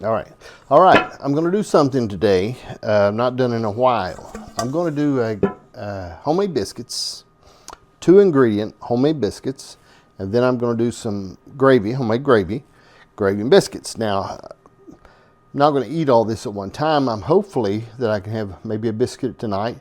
All right. I'm going to do something today I've not done in a while. I'm going to do homemade biscuits, 2-ingredient homemade biscuits, and then I'm going to do some gravy, homemade gravy and biscuits. Now, I'm not going to eat all this at one time. I'm hopefully that I can have maybe a biscuit tonight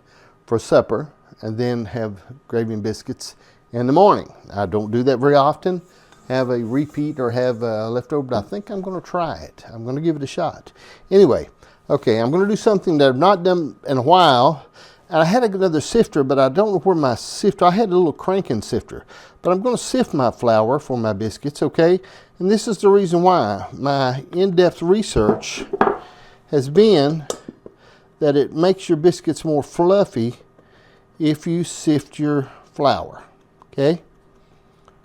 for supper, and then have gravy and biscuits in the morning. I don't do that very often. Have a repeat or have a leftover, but I think I'm going to try it. I'm going to give it a shot. Anyway, okay, I'm going to do something that I've not done in a while. And I had another sifter, but I don't know where my sifter, I had a little cranking sifter. But I'm going to sift my flour for my biscuits, okay? And this is the reason why. My in-depth research has been that it makes your biscuits more fluffy if you sift your flour, okay?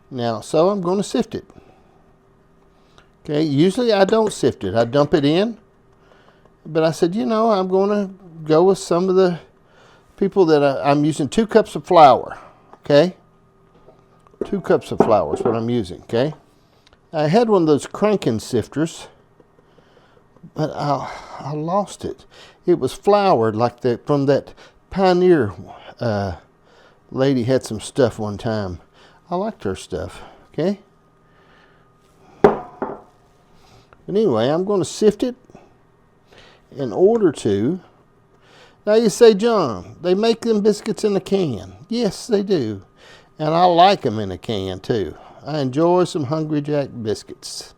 Now, so I'm going to sift it. Okay, usually I don't sift it. I dump it in. But I said, you know, I'm going to go with some of the people that I'm using 2 cups of flour, okay? 2 cups of flour is what I'm using, okay? I had one of those cranking sifters, but I lost it. It was floured like that from that Pioneer lady had some stuff one time. I liked her stuff, okay? But anyway, I'm going to sift it in order to. Now you say, John, they make them biscuits in a can. Yes, they do. And I like them in a can too. I enjoy some Hungry Jack biscuits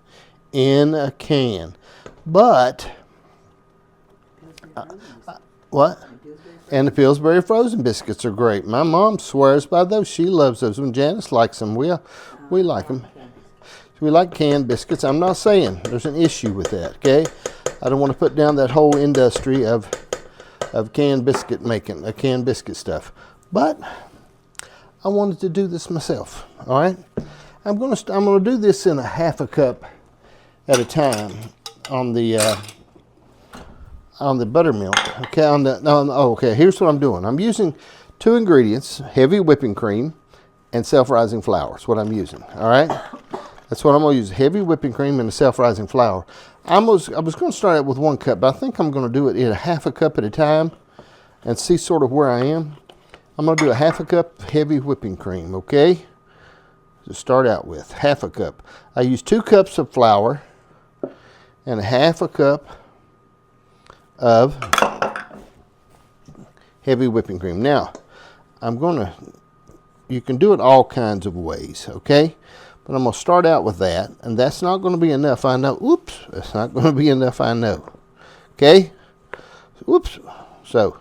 in a can. But, what? And the Pillsbury frozen biscuits are great. My mom swears by those. She loves those. When Janice likes them, we like them. We like canned biscuits. I'm not saying there's an issue with that, okay? I don't want to put down that whole industry of canned biscuit making, canned biscuit stuff. But I wanted to do this myself, all right? I'm going to do this in a half a cup at a time on the buttermilk, okay? Okay, here's what I'm doing. I'm using 2 ingredients, heavy whipping cream and self-rising flour. That's what I'm using, all right? That's what I'm going to use, heavy whipping cream and a self-rising flour. I was going to start out with 1 cup, but I think I'm going to do it in a half a cup at a time and see sort of where I am. I'm going to do a half a cup heavy whipping cream, okay? To start out with, half a cup. I use 2 cups of flour and a half a cup of heavy whipping cream. Now, you can do it all kinds of ways, okay? But I'm going to start out with that, and that's not going to be enough, I know. Oops, that's not going to be enough, I know. Okay? Oops. So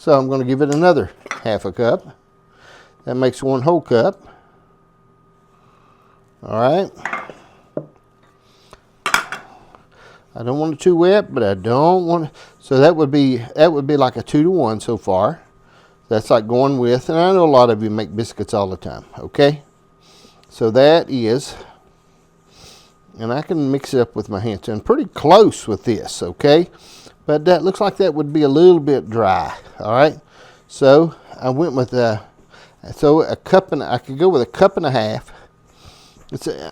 I'm going to give it another half a cup. That makes 1 whole cup. All right. I don't want it too wet, but I don't want it. So that would be like a 2-to-1 so far. That's like going with, and I know a lot of you make biscuits all the time, okay? So that is, and I can mix it up with my hands. I'm pretty close with this, okay? But that looks like that would be a little bit dry, all right? So I went with a cup, and I could go with a cup and a half.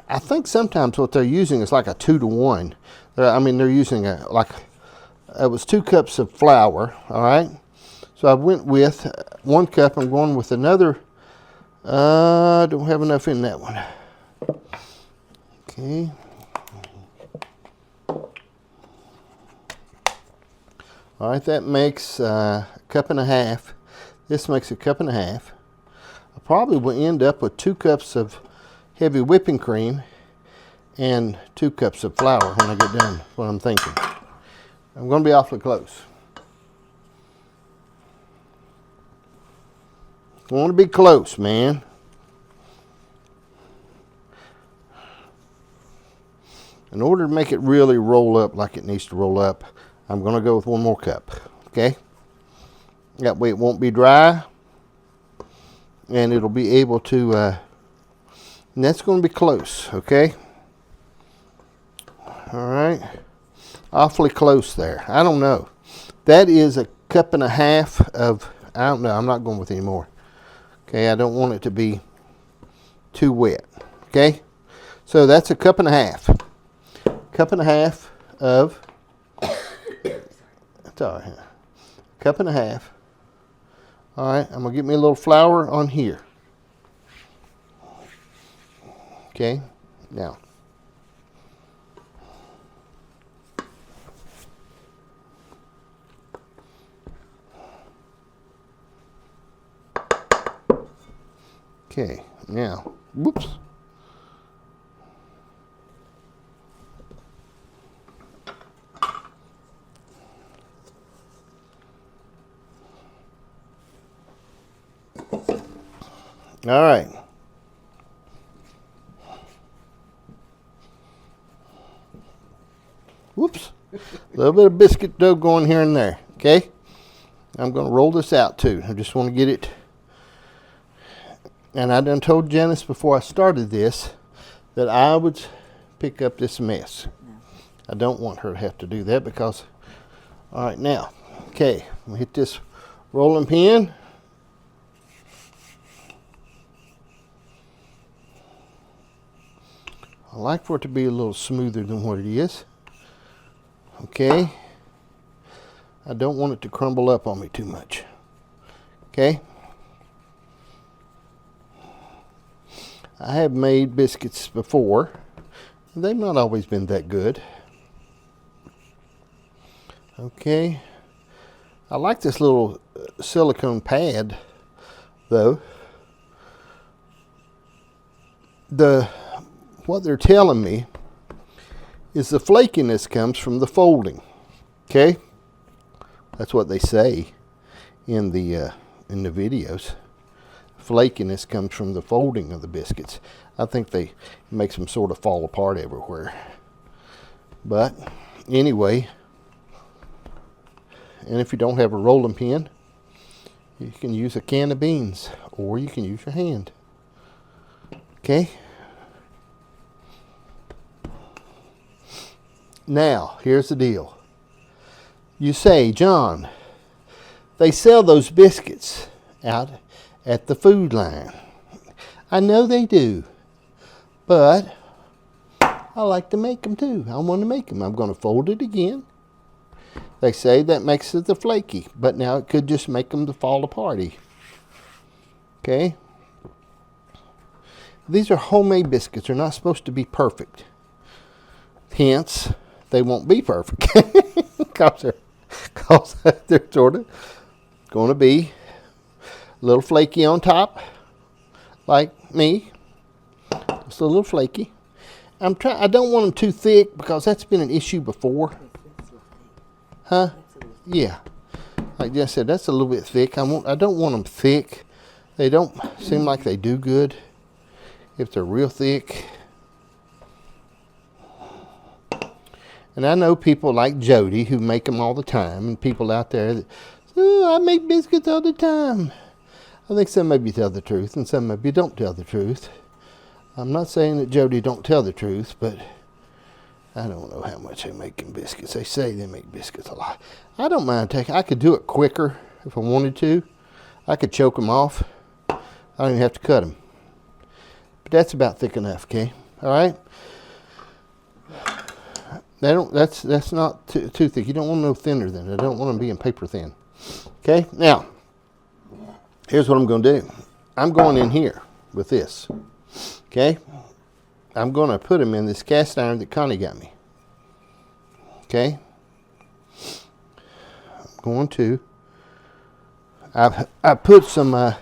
I think sometimes what they're using is like a 2-to-1. They're using it was 2 cups of flour, all right? So I went with 1 cup. I'm going with another. I don't have enough in that one. Okay. All right, that makes a cup and a half. This makes a cup and a half. I probably will end up with 2 cups of heavy whipping cream and 2 cups of flour when I get done, what I'm thinking. I'm going to be awfully close. I want to be close, man. In order to make it really roll up like it needs to roll up, I'm going to go with 1 more cup, okay? That way it won't be dry, and it'll be able to, and that's going to be close, okay? All right. Awfully close there. I don't know. That is a cup and a half of, I don't know, I'm not going with any more. Okay, I don't want it to be too wet. Okay, so that's a cup and a half. cup and a half of, sorry, cup and a half. All right, I'm gonna get me a little flour on here. Okay, now. Okay, now, whoops. All right. Whoops. A little bit of biscuit dough going here and there, okay? I'm going to roll this out too. I just want to get it. And I done told Janice before I started this that I would pick up this mess. I don't want her to have to do that because, all right, now, okay, I'm going to hit this rolling pin. I like for it to be a little smoother than what it is. Okay. I don't want it to crumble up on me too much. Okay. I have made biscuits before. They've not always been that good. Okay. I like this little silicone pad though. What they're telling me is the flakiness comes from the folding. Okay, that's what they say in the videos. Flakiness comes from the folding of the biscuits. I think it makes them sort of fall apart everywhere. But anyway, and if you don't have a rolling pin, you can use a can of beans or you can use your hand. Okay. Now, here's the deal. You say, John, they sell those biscuits out at the food line. I know they do, but I like to make them too. I want to make them. I'm going to fold it again. They say that makes it the flaky, but now it could just make them to fall aparty. Okay? These are homemade biscuits. They're not supposed to be perfect. Hence, they won't be perfect because they're sort of going to be a little flaky on top, like me. Just a little flaky. I don't want them too thick because that's been an issue before. Huh? Yeah. Like I said, that's a little bit thick. I don't want them thick. They don't seem like they do good if they're real thick. And I know people like Jody who make them all the time, and people out there that, I make biscuits all the time. I think some maybe tell the truth, and some maybe don't tell the truth. I'm not saying that Jody don't tell the truth, but I don't know how much they make in biscuits. They say they make biscuits a lot. I don't mind I could do it quicker if I wanted to. I could choke them off. I don't even have to cut them. But that's about thick enough, okay? All right? That's not too thick. You don't want no thinner than it. I don't want them being paper thin. Okay, now, here's what I'm going to do. I'm going in here with this. Okay, I'm going to put them in this cast iron that Connie got me. Okay, I'm going to. I put some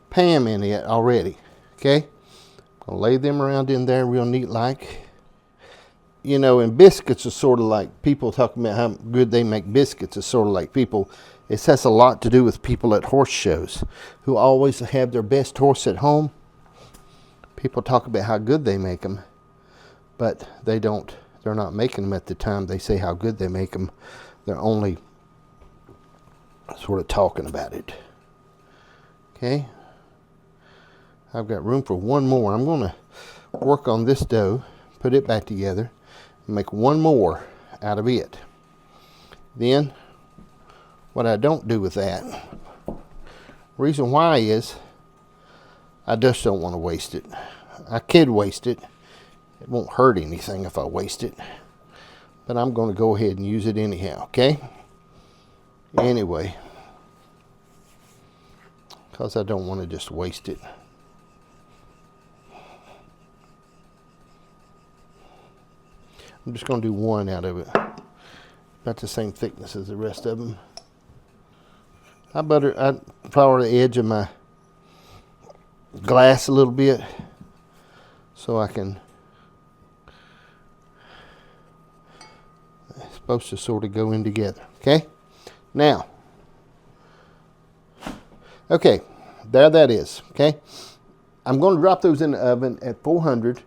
Pam in it already. Okay, I'm going to lay them around in there real neat like. You know, and biscuits are sort of like people talking about how good they make biscuits. It's sort of like people, it has a lot to do with people at horse shows who always have their best horse at home. People talk about how good they make them, but they're not making them at the time they say how good they make them. They're only sort of talking about it. Okay. I've got room for one more. I'm going to work on this dough, put it back together, make one more out of it. Then what I don't do with that, reason why is I just don't want to waste it. I could waste it. It won't hurt anything if I waste it. but I'm going to go ahead and use it anyhow, okay? Anyway, because I don't want to just waste it. I'm just going to do one out of it. About the same thickness as the rest of them. I flour the edge of my glass a little bit so I can. It's supposed to sort of go in together. Okay. Now. Okay. There that is. Okay. I'm going to drop those in the oven at 400,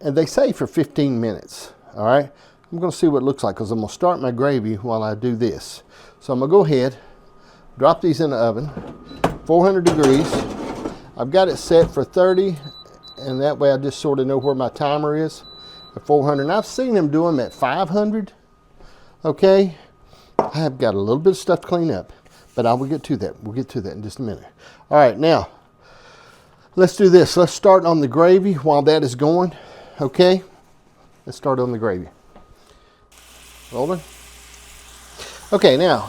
and they say for 15 minutes. All right. I'm going to see what it looks like because I'm going to start my gravy while I do this. So I'm going to go ahead, drop these in the oven, 400 degrees. I've got it set for 30, and that way I just sort of know where my timer is at 400. And I've seen them do them at 500. Okay. I have got a little bit of stuff to clean up, but I will get to that. We'll get to that in just a minute. All right. Now, let's do this. Let's start on the gravy while that is going. Okay. Let's start on the gravy. Rolling. Okay, now,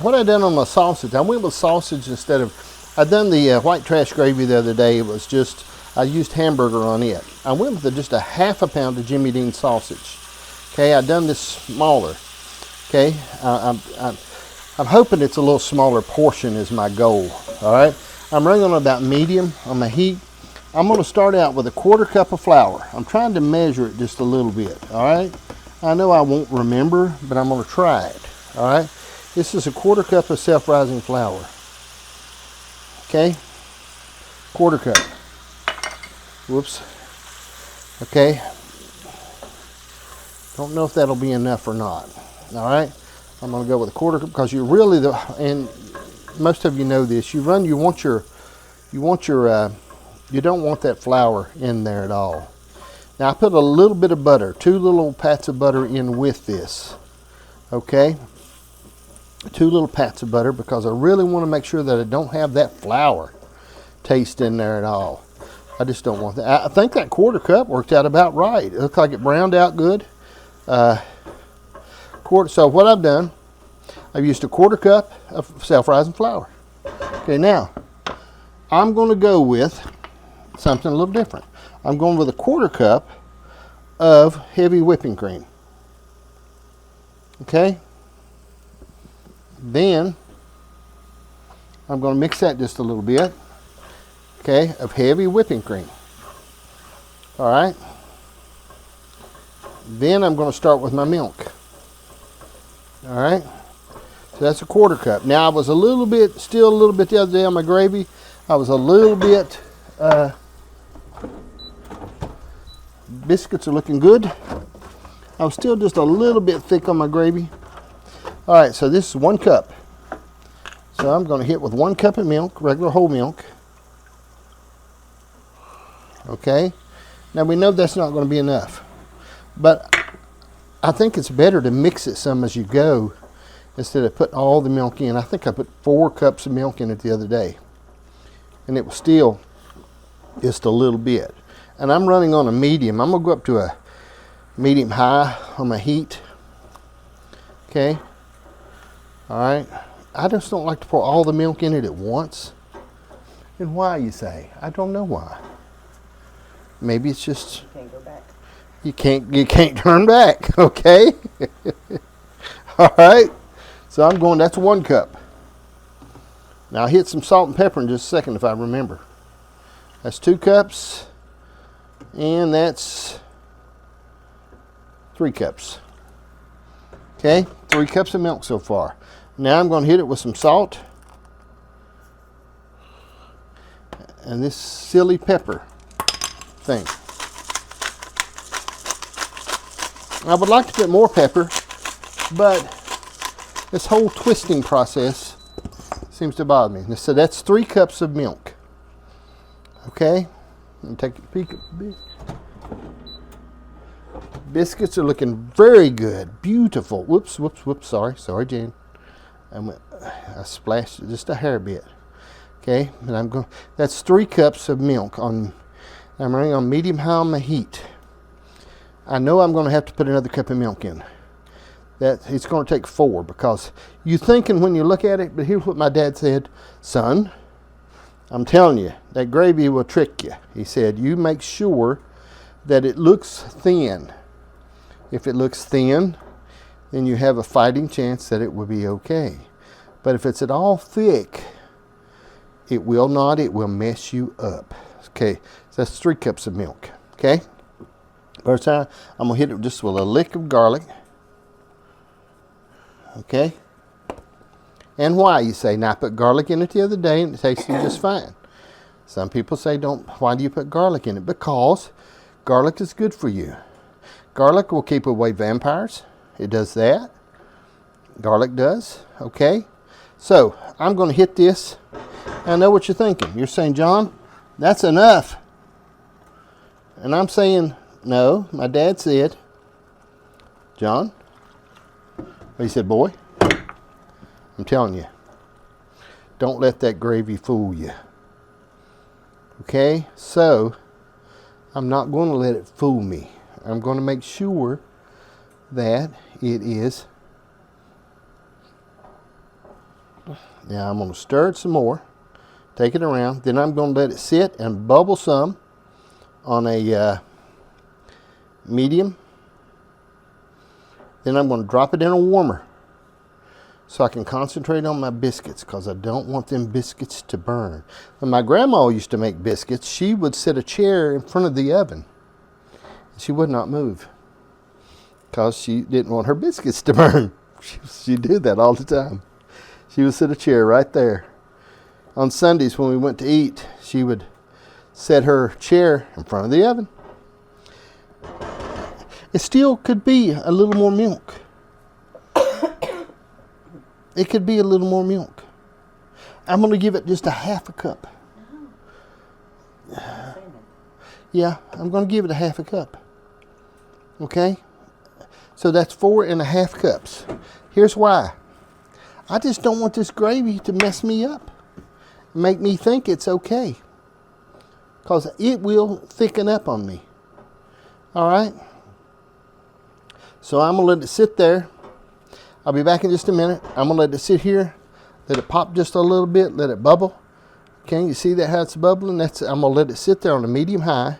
what I done on my sausage, I went with sausage instead of, I done the white trash gravy the other day. It was just, I used hamburger on it. I went with just a half a pound of Jimmy Dean sausage. Okay, I done this smaller. Okay, I'm hoping it's a little smaller portion is my goal. All right, I'm running on about medium on my heat. I'm going to start out with a 1/4 cup of flour. I'm trying to measure it just a little bit. All right. I know I won't remember, but I'm going to try it. All right. This is a 1/4 cup of self-rising flour. Okay. 1/4 cup. Whoops. Okay. Don't know if that'll be enough or not. All right. I'm going to go with a 1/4 cup because you really, and most of you know this, you don't want that flour in there at all. Now I put a little bit of butter, 2 little pats of butter in with this. Okay, 2 little pats of butter because I really want to make sure that I don't have that flour taste in there at all. I just don't want that. I think that 1/4 cup worked out about right. It looked like it browned out good. So what I've done, I've used a 1/4 cup of self-rising flour. Okay, now I'm going to go with something a little different. I'm going with a 1/4 cup of heavy whipping cream. Okay. Then I'm going to mix that just a little bit. Okay, of heavy whipping cream. All right. Then I'm going to start with my milk. All right. So that's a 1/4 cup. Now I was still a little bit the other day on my gravy. I was a little bit, biscuits are looking good. I was still just a little bit thick on my gravy. All right, so this is 1 cup. So I'm going to hit with 1 cup of milk, regular whole milk. Okay. Now we know that's not going to be enough, but I think it's better to mix it some as you go instead of putting all the milk in. I think I put 4 cups of milk in it the other day, and it was still just a little bit. And I'm running on a medium. I'm going to go up to a medium high on my heat. Okay. All right. I just don't like to pour all the milk in it at once. And why, you say? I don't know why. Maybe it's just you can't go back. You can't turn back. Okay. All right. So I'm going. That's 1 cup. Now I'll hit some salt and pepper in just a second if I remember. That's 2 cups, and that's 3 cups. Okay, 3 cups of milk so far. Now I'm going to hit it with some salt and this silly pepper thing. I would like to put more pepper, but this whole twisting process seems to bother me. So that's 3 cups of milk. Okay, let me take a peek at this. Biscuits are looking very good, beautiful. Whoops, sorry, Jan. I splashed it just a hair bit. Okay, and that's 3 cups of milk I'm running on medium high on my heat. I know I'm going to have to put another cup of milk in. that it's going to take 4, because you thinking when you look at it, but here's what my dad said, son, I'm telling you, that gravy will trick you. He said, you make sure that it looks thin. If it looks thin, then you have a fighting chance that it will be okay. But if it's at all thick, it will not. It will mess you up. Okay, so that's 3 cups of milk. Okay, first time I'm gonna hit it just with a lick of garlic. Okay, and why, you say? Now, I put garlic in it the other day and it tasted just fine. Some people say, don't. Why do you put garlic in it? Because garlic is good for you. Garlic will keep away vampires. It does that. Garlic does. Okay, so I'm going to hit this. I know what you're thinking. You're saying, John, that's enough. And I'm saying, no. My dad said, John, he said, boy, I'm telling you, don't let that gravy fool you. Okay, so I'm not going to let it fool me. I'm going to make sure that it is. Now I'm going to stir it some more, take it around, then I'm going to let it sit and bubble some on a medium. Then I'm going to drop it in a warmer so I can concentrate on my biscuits, because I don't want them biscuits to burn. When my grandma used to make biscuits, she would set a chair in front of the oven. She would not move because she didn't want her biscuits to burn. She did that all the time. She would set a chair right there. On Sundays when we went to eat, she would set her chair in front of the oven. It still could be a little more milk. It could be a little more milk. I'm going to give it just a half a cup. Yeah, I'm going to give it a half a cup. Okay? So that's 4.5 cups. Here's why. I just don't want this gravy to mess me up. Make me think it's okay. Because it will thicken up on me. All right? So I'm going to let it sit there. I'll be back in just a minute. I'm going to let it sit here. Let it pop just a little bit. Let it bubble. Okay, you see that how it's bubbling? I'm going to let it sit there on a medium high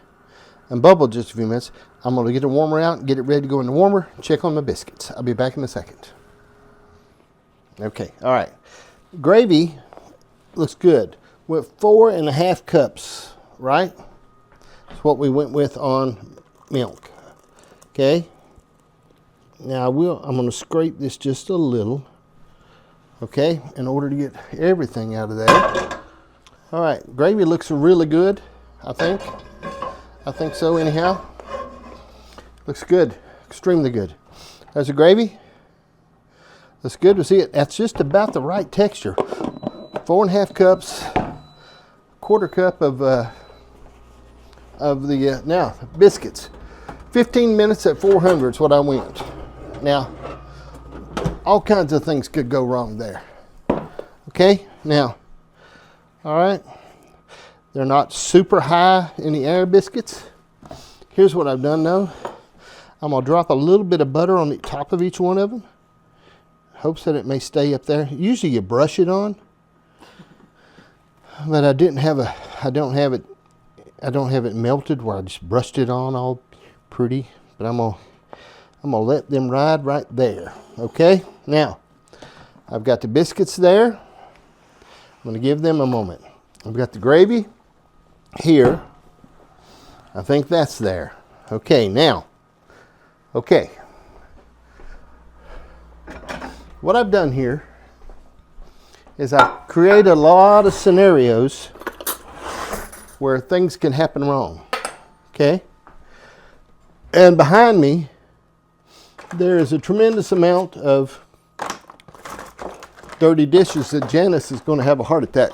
and bubble just a few minutes. I'm going to get the warmer out and get it ready to go in the warmer. Check on my biscuits. I'll be back in a second. Okay, all right. Gravy looks good. With 4.5 cups, right? That's what we went with on milk. Okay. Now I'm going to scrape this just a little. Okay, in order to get everything out of there. All right, gravy looks really good, I think. I think so anyhow. Looks good, extremely good. There's the gravy. Looks good to see it. That's just about the right texture. 4.5 cups, 1/4 cup of the, now, biscuits. 15 minutes at 400 is what I went. Now, all kinds of things could go wrong there. Okay, now, all right. They're not super high in the air biscuits. Here's what I've done though. I'm gonna drop a little bit of butter on the top of each one of them. Hopes that it may stay up there. Usually you brush it on, but I don't have it melted where I just brushed it on all pretty. But I'm gonna let them ride right there. Okay, now I've got the biscuits there. I'm gonna give them a moment. I've got the gravy here. I think that's there. Okay, now, okay. What I've done here is I create a lot of scenarios where things can happen wrong. Okay? And behind me, there is a tremendous amount of dirty dishes that Janice is going to have a heart attack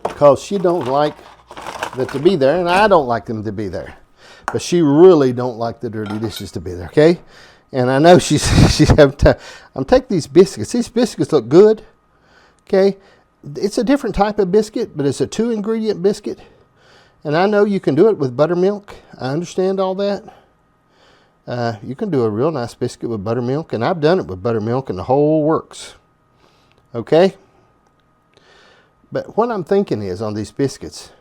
because she don't like that to be there, and I don't like them to be there. But she really don't like the dirty dishes to be there, okay? And I know she's having time. I'm taking these biscuits. These biscuits look good, okay? It's a different type of biscuit, but it's a 2-ingredient biscuit. And I know you can do it with buttermilk. I understand all that. You can do a real nice biscuit with buttermilk, and I've done it with buttermilk and the whole works. Okay? But what I'm thinking is on these biscuits,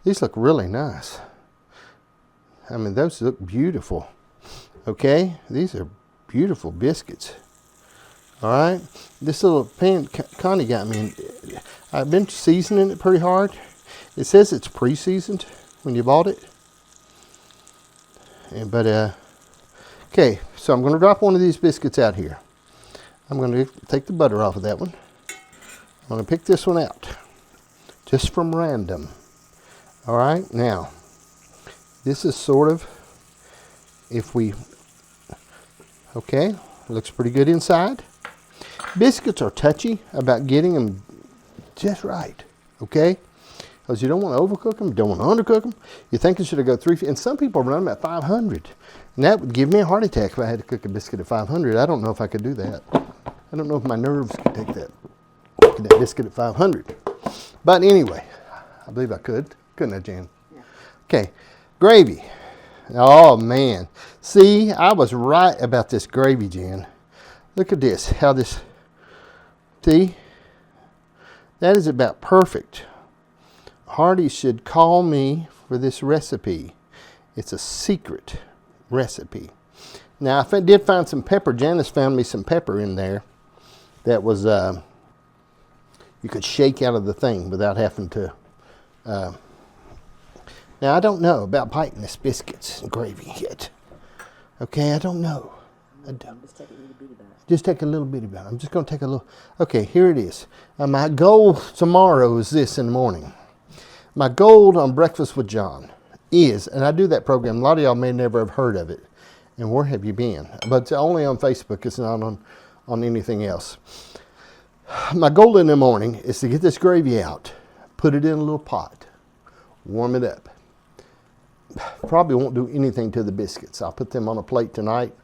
these look really nice. I mean, those look beautiful. Okay? These are beautiful biscuits. All right? This little pan Connie got me. I've been seasoning it pretty hard. It says it's pre-seasoned when you bought it. Okay, so I'm going to drop one of these biscuits out here. I'm going to take the butter off of that one. I'm going to pick this one out, just from random. All right, now, this is sort of, okay, looks pretty good inside. Biscuits are touchy about getting them just right, okay? Because you don't want to overcook them, you don't want to undercook them. You think it should have go 3, and some people run them at 500. And that would give me a heart attack if I had to cook a biscuit at 500. I don't know if I could do that. I don't know if my nerves could take that biscuit at 500. But anyway, I believe I could. Couldn't I, Jan? Yeah. Okay, gravy. Oh, man. See, I was right about this gravy, Jan. Look at this, how this, see? That is about perfect. Hardy should call me for this recipe. It's a secret recipe. Now, I did find some pepper. Janice found me some pepper in there that was, you could shake out of the thing without having to. Now, I don't know about biting this biscuits and gravy yet. Okay, I don't know. Just take a little bitty bit. I'm just going to take a little. Okay, here it is. My goal tomorrow is this in the morning. My goal on Breakfast with John is, and I do that program, a lot of y'all may never have heard of it. And where have you been? But it's only on Facebook. It's not on anything else. My goal in the morning is to get this gravy out, put it in a little pot, warm it up. Probably won't do anything to the biscuits. I'll put them on a plate tonight.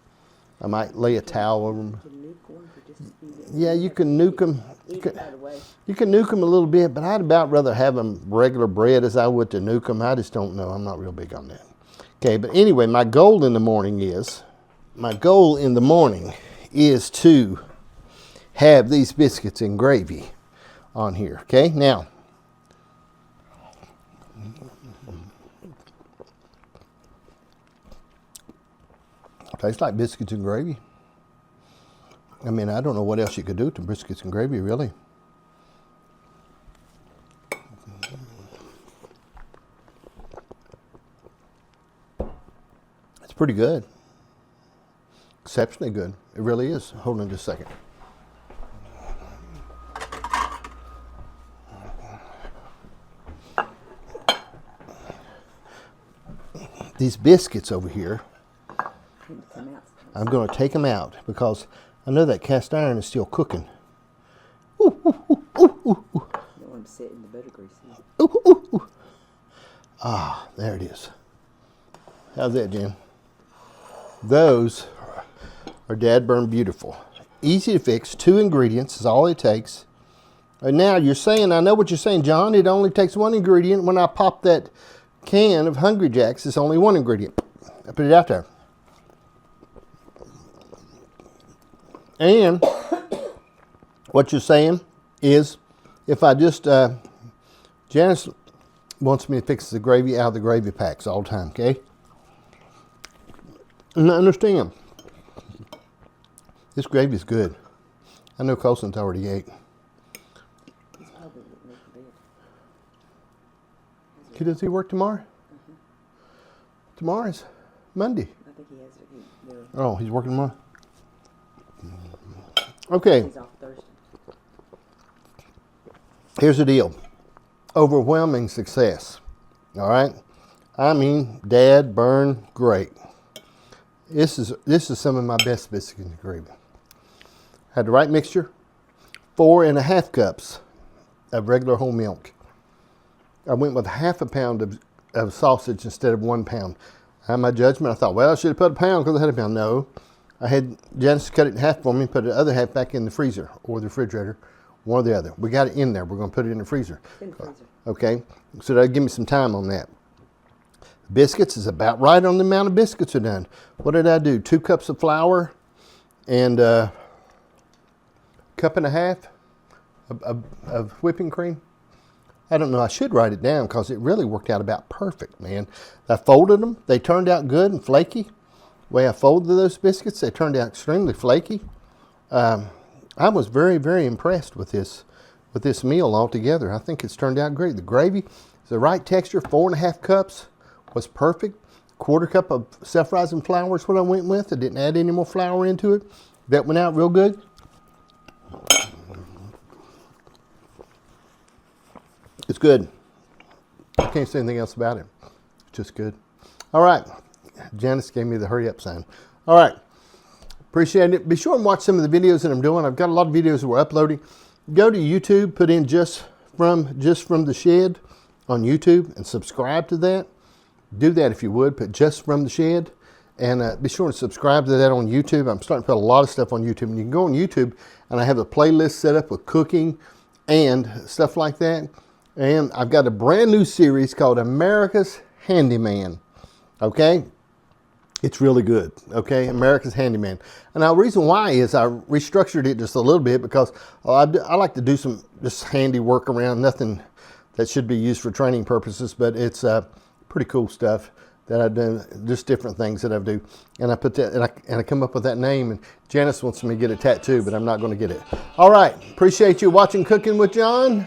I might lay a towel over them. Yeah, you can nuke them. You can nuke them a little bit, but I'd about rather have them regular bread as I would to nuke them. I just don't know. I'm not real big on that. Okay, but anyway, my goal in the morning is to have these biscuits and gravy on here. Okay, now. Tastes like biscuits and gravy. I mean, I don't know what else you could do to biscuits and gravy, really. It's pretty good. Exceptionally good. It really is. Hold on just a second. These biscuits over here, I'm going to take them out because I know that cast iron is still cooking. Ooh, ooh, ooh, ooh, ooh, ooh. You don't want to sit in the butter grease. Ooh, ooh, ooh. Ah, there it is. How's that, Jen? Those are dad burn beautiful. Easy to fix. 2 ingredients is all it takes. And now you're saying, I know what you're saying, John. It only takes 1 ingredient. When I pop that can of Hungry Jacks, it's only 1 ingredient. I put it out there. And what you're saying is, if I just, Janice wants me to fix the gravy out of the gravy packs all the time, okay? And I understand. This gravy is good. I know Colson's already ate. Does he work tomorrow? Mm-hmm. Tomorrow's Monday. I think he has to eat. Oh, he's working tomorrow? Okay. He's off Thursday. Here's the deal. Overwhelming success. All right? I mean, dad burn great. This is some of my best biscuits and gravy. Had the right mixture. 4.5 cups of regular whole milk. I went with 1/2 pound of sausage instead of 1 pound. I had my judgment. I thought, well, I should have put a pound because I had a pound. No. I had Janice cut it in half for me and put the other half back in the freezer or the refrigerator, one or the other. We got it in there. We're going to put it in the freezer. In the freezer. Okay. So that'll give me some time on that. Biscuits is about right on the amount of biscuits are done. What did I do? 2 cups of flour and a cup and a half of whipping cream. I don't know. I should write it down because it really worked out about perfect, man. I folded them. They turned out good and flaky. The way I folded those biscuits, they turned out extremely flaky. I was very, very impressed with this meal altogether. I think it's turned out great. The gravy is the right texture. 4.5 cups was perfect. 1/4 cup of self-rising flour is what I went with. I didn't add any more flour into it. That went out real good. It's good. I can't say anything else about it. It's just good. All right. Janice gave me the hurry up sign. All right. Appreciate it. Be sure and watch some of the videos that I'm doing. I've got a lot of videos that we're uploading. Go to YouTube, put in just from the shed on YouTube and subscribe to that. Do that if you would, put just from the shed. And be sure to subscribe to that on YouTube. I'm starting to put a lot of stuff on YouTube. And you can go on YouTube and I have a playlist set up with cooking and stuff like that. And I've got a brand new series called America's Handyman. Okay? It's really good. Okay? America's Handyman. And now the reason why is I restructured it just a little bit because I like to do some just handy work around, nothing that should be used for training purposes, but it's pretty cool stuff that I do, just different things that I do. And I put that, and I come up with that name, and Janice wants me to get a tattoo, but I'm not going to get it. All right. Appreciate you watching Cooking with John.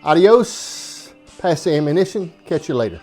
Adios. Pass the ammunition. Catch you later.